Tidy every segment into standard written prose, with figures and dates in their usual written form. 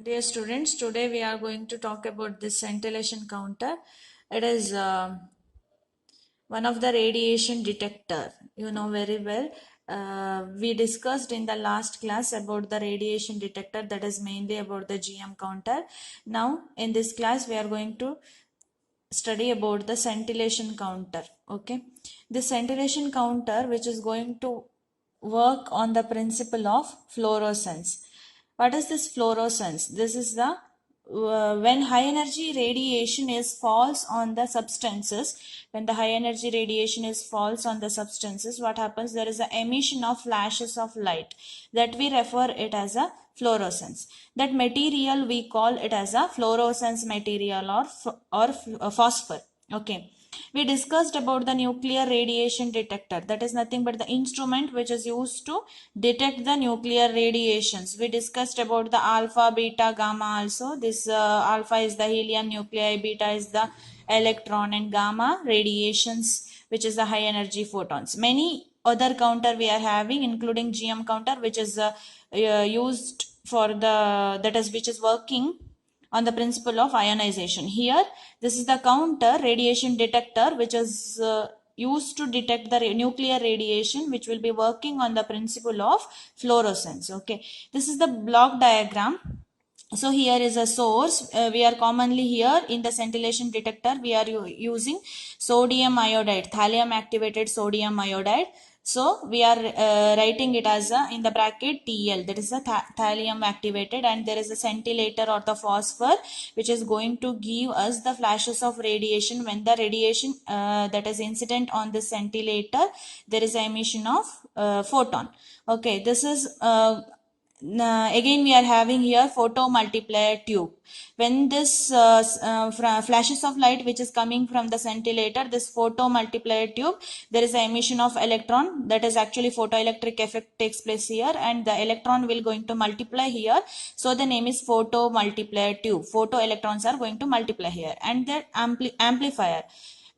Dear students, today we are going to talk about this scintillation counter. It is one of the radiation detector. You know very well. We discussed in the last class about the radiation detector, that is mainly about the GM counter. Now in this class we are going to study about the scintillation counter. Okay, the scintillation counter, which is going to work on the principle of fluorescence. What is this fluorescence? This is the when high energy radiation is falls on the substances. When the high energy radiation is falls on the substances, what happens? There is an emission of flashes of light, that we refer it as a fluorescence. That material we call it as a fluorescence material or phosphor. Okay, we discussed about the nuclear radiation detector. That is nothing but the instrument which is used to detect the nuclear radiations. We discussed about the alpha, beta, gamma also. This alpha is the helium nuclei, beta is the electron, and gamma radiations, which is the high energy photons. Many other counter we are having, including GM counter, which is used for the, that is, which is working on the principle of ionization. Here, this is the counter radiation detector, which is used to detect the nuclear radiation, which will be working on the principle of fluorescence. Okay, this is the block diagram. So here is a source. We are commonly here in the scintillation detector, we are using sodium iodide, thallium activated sodium iodide. So we are writing it as a, in the bracket, TL, that is a thallium activated, and there is a scintillator or the phosphor, which is going to give us the flashes of radiation. When the radiation that is incident on the scintillator, there is an emission of photon. Okay, this is again we are having here photo multiplier tube. When this flashes of light which is coming from the scintillator, this photo multiplier tube, there is an emission of electron, that is actually photoelectric effect takes place here, and the electron will going to multiply here. So the name is photo multiplier tube. Photo electrons are going to multiply here. And the amplifier,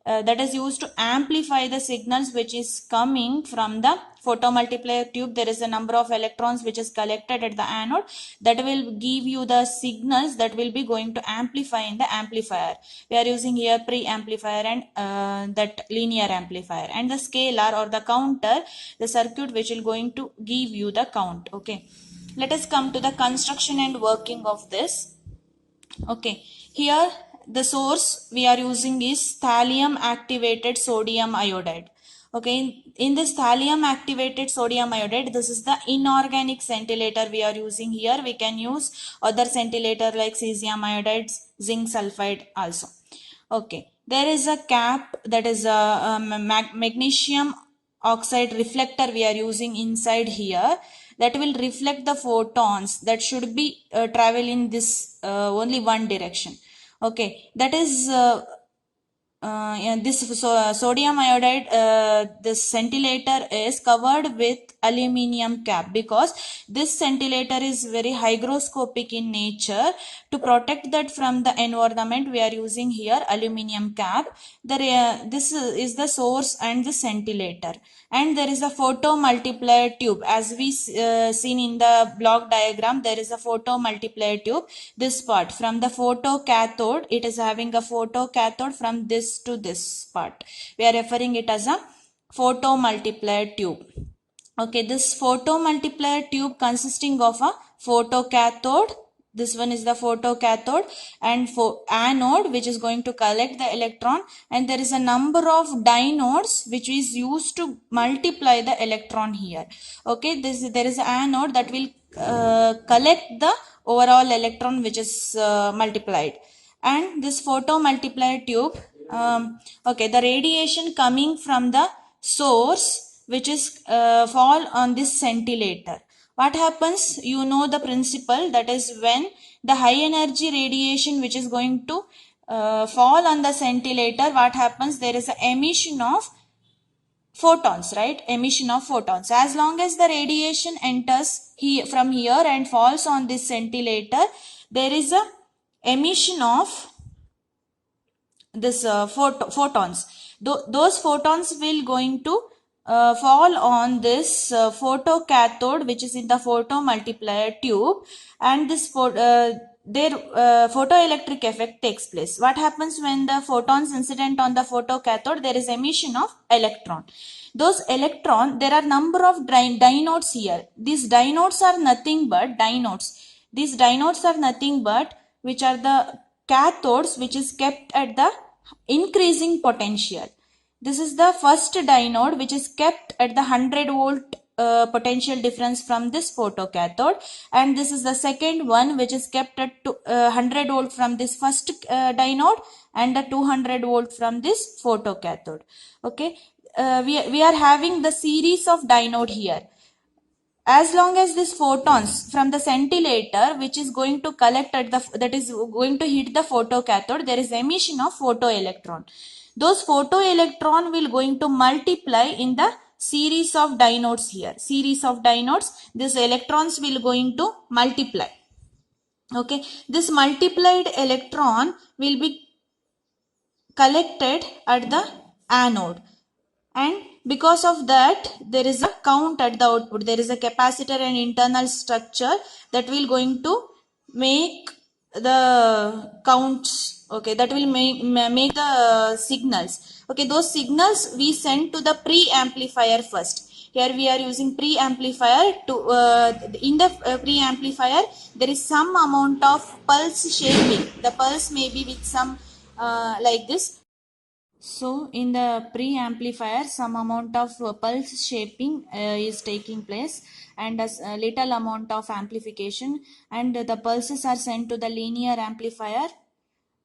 that is used to amplify the signals which is coming from the photomultiplier tube. There is a number of electrons which is collected at the anode, that will give you the signals that will be going to amplify in the amplifier. We are using here pre-amplifier and that linear amplifier. And the scalar or the counter, the circuit which will going to give you the count. Okay, let us come to the construction and working of this. Okay, here the source we are using is thallium activated sodium iodide. Okay, in this thallium activated sodium iodide, this is the inorganic scintillator we are using here. We can use other scintillator like cesium iodide, zinc sulfide also. Okay, there is a cap, that is a magnesium oxide reflector we are using inside here, that will reflect the photons that should be travel in this only one direction. Okay, that is this sodium iodide, this scintillator is covered with aluminium cap, because this scintillator is very hygroscopic in nature. To protect that from the environment, we are using here aluminium cap. This is the source and the scintillator. And there is a photo multiplier tube, as we seen in the block diagram. There is a photo multiplier tube. This part from the photo cathode, it is having a photo cathode from this to this part. We are referring it as a photo multiplier tube. Okay, this photo multiplier tube consisting of a photocathode. This one is the photocathode, and anode, which is going to collect the electron, and there is a number of dinodes which is used to multiply the electron here. Okay, there is an anode that will collect the overall electron which is multiplied. And this photo multiplier tube, okay, the radiation coming from the source which is fall on this scintillator. What happens? You know the principle, that is when the high energy radiation which is going to fall on the scintillator, what happens? There is an emission of photons, right? Emission of photons. As long as the radiation enters here from here and falls on this scintillator, there is a emission of this photons. Those photons will going to fall on this photocathode, which is in the photomultiplier tube, and this their photoelectric effect takes place. What happens when the photons incident on the photocathode? There is emission of electron. Those electron, there are number of dinodes here. These dinodes are nothing but These dinodes are nothing but which are the cathodes which is kept at the increasing potential. This is the first dynode which is kept at the 100-volt potential difference from this photocathode, and this is the second one which is kept at 100-volt from this first dynode, and the 200-volt from this photocathode. Okay, we are having the series of dynode here. As long as these photons from the scintillator which is going to collect at the that is going to hit the photocathode, there is emission of photoelectron. Those photoelectron will going to multiply in the series of dinodes here. Series of dinodes, these electrons will going to multiply. Okay, this multiplied electron will be collected at the anode, and because of that there is a count at the output. There is a capacitor and internal structure that will going to make the counts. Okay, that will make the signals. Okay, those signals we send to the preamplifier first. Here we are using preamplifier to in the preamplifier there is some amount of pulse shaping. The pulse may be with some like this. So in the preamplifier, some amount of pulse shaping is taking place, and a little amount of amplification, and the pulses are sent to the linear amplifier,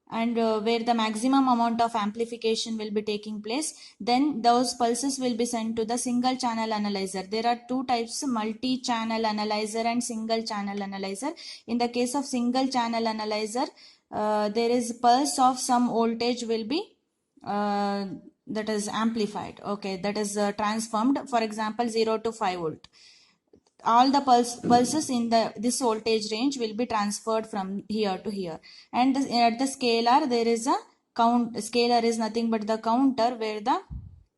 and where the maximum amount of amplification will be taking place. Then those pulses will be sent to the single channel analyzer. There are two types, multi-channel analyzer and single channel analyzer. In the case of single channel analyzer, there is pulse of some voltage will be that is amplified. Okay, that is transformed. For example, 0 to 5 volt. All the pulses in this voltage range will be transferred from here to here. And at the scalar there is a count. Scalar is nothing but the counter where the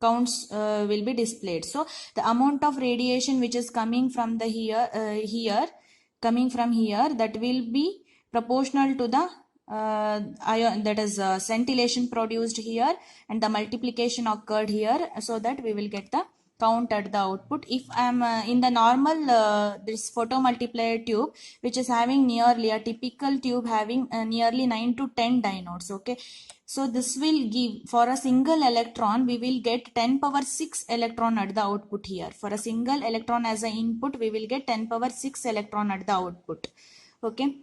counts will be displayed. So the amount of radiation which is coming from the coming from here, that will be proportional to the ion, that is scintillation produced here, and the multiplication occurred here, so that we will get the count at the output. If I am in the normal this photomultiplier tube, which is having nearly a typical tube having nearly 9 to 10 dinodes. Okay, so this will give, for a single electron we will get 10 power 6 electron at the output here. For a single electron as an input, we will get 10 power 6 electron at the output. Okay,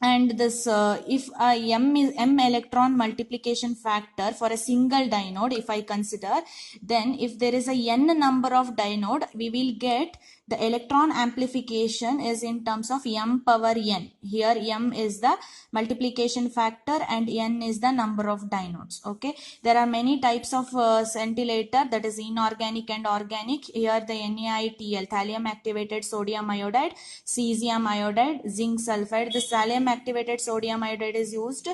and this if m electron multiplication factor for a single dynode, if I consider, then if there is a n number of dynode, we will get the electron amplification is in terms of m power n. Here m is the multiplication factor and n is the number of dinodes. Okay, there are many types of scintillator, that is inorganic and organic. Here the NaITL, thallium activated sodium iodide, cesium iodide, zinc sulfide. The thallium activated sodium iodide is used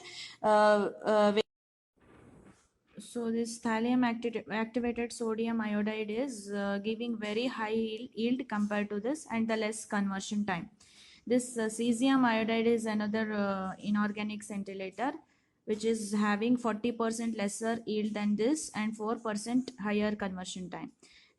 so this thallium activated sodium iodide is giving very high yield compared to this, and the less conversion time. This cesium iodide is another inorganic scintillator which is having 40% lesser yield than this and 4% higher conversion time.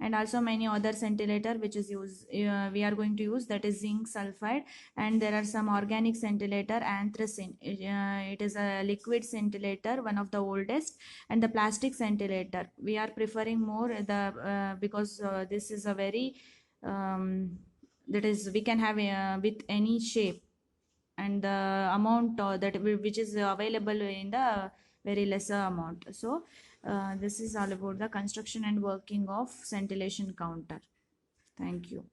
And also many other scintillator which is used we are going to use, that is zinc sulfide. And there are some organic scintillator, anthracene. It is a liquid scintillator, one of the oldest. And the plastic scintillator, we are preferring more the because this is a very that is we can have with any shape, and the amount which is available in the very lesser amount. So this is all about the construction and working of scintillation counter. Thank you.